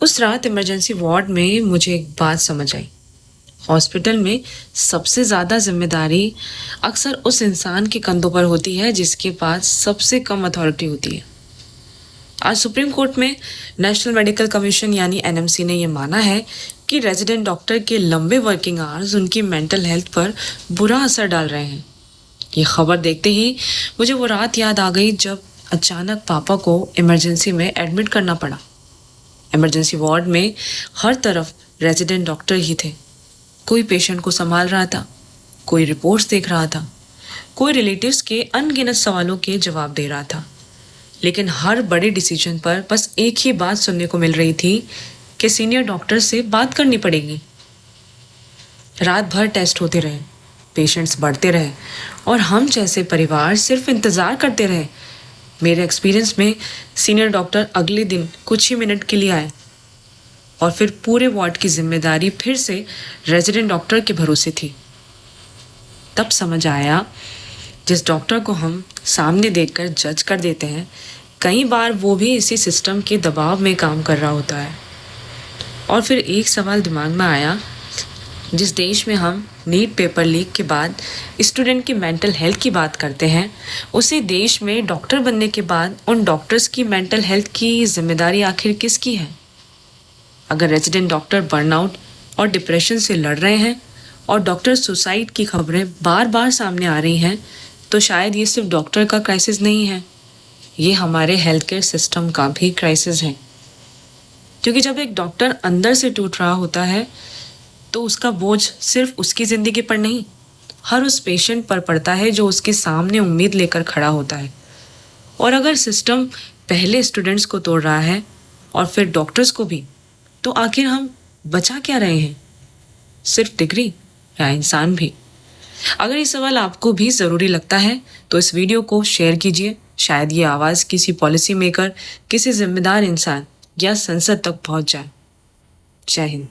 उस रात emergency ward में मुझे एक बात समझ आई। हॉस्पिटल में सबसे ज़्यादा जिम्मेदारी अक्सर उस इंसान के कंधों पर होती है जिसके पास सबसे कम अथॉरिटी होती है। आज सुप्रीम कोर्ट में नेशनल मेडिकल कमीशन यानी एनएमसी ने यह माना है कि रेजिडेंट डॉक्टर के लंबे वर्किंग आवर्स उनकी मेंटल हेल्थ पर बुरा असर डाल रहे हैं। ये खबर देखते ही मुझे वो रात याद आ गई जब अचानक पापा को इमरजेंसी में एडमिट करना पड़ा। इमरजेंसी वार्ड में हर तरफ रेजिडेंट डॉक्टर ही थे। कोई पेशेंट को संभाल रहा था, कोई रिपोर्ट्स देख रहा था, कोई रिलेटिव्स के अनगिनत सवालों के जवाब दे रहा था। लेकिन हर बड़े डिसीजन पर बस एक ही बात सुनने को मिल रही थी कि सीनियर डॉक्टर से बात करनी पड़ेगी। रात भर टेस्ट होते रहे, पेशेंट्स बढ़ते रहे और हम जैसे परिवार सिर्फ इंतज़ार करते रहे। मेरे एक्सपीरियंस में सीनियर डॉक्टर अगले दिन कुछ ही मिनट के लिए आए और फिर पूरे वार्ड की जिम्मेदारी फिर से रेजिडेंट डॉक्टर के भरोसे थी। तब समझ आया, जिस डॉक्टर को हम सामने देखकर जज कर देते हैं, कई बार वो भी इसी सिस्टम के दबाव में काम कर रहा होता है। और फिर एक सवाल दिमाग में आया, जिस देश में हम नीट पेपर लीक के बाद स्टूडेंट की मेंटल हेल्थ की बात करते हैं, उसी देश में डॉक्टर बनने के बाद उन डॉक्टर्स की मेंटल हेल्थ की जिम्मेदारी आखिर किसकी है? अगर रेजिडेंट डॉक्टर बर्नआउट और डिप्रेशन से लड़ रहे हैं और डॉक्टर सुसाइड की खबरें बार बार सामने आ रही हैं, तो शायद ये सिर्फ डॉक्टर का क्राइसिस नहीं है, ये हमारे हेल्थ केयर सिस्टम का भी क्राइसिस है। क्योंकि जब एक डॉक्टर अंदर से टूट रहा होता है तो उसका बोझ सिर्फ उसकी ज़िंदगी पर नहीं, हर उस पेशेंट पर पड़ता है जो उसके सामने उम्मीद लेकर खड़ा होता है। और अगर सिस्टम पहले स्टूडेंट्स को तोड़ रहा है और फिर डॉक्टर्स को भी, तो आखिर हम बचा क्या रहे हैं? सिर्फ डिग्री या इंसान भी? अगर ये सवाल आपको भी ज़रूरी लगता है तो इस वीडियो को शेयर कीजिए। शायद ये आवाज़ किसी पॉलिसी मेकर, किसी जिम्मेदार इंसान या संसद तक पहुंच जाए। जय हिंद।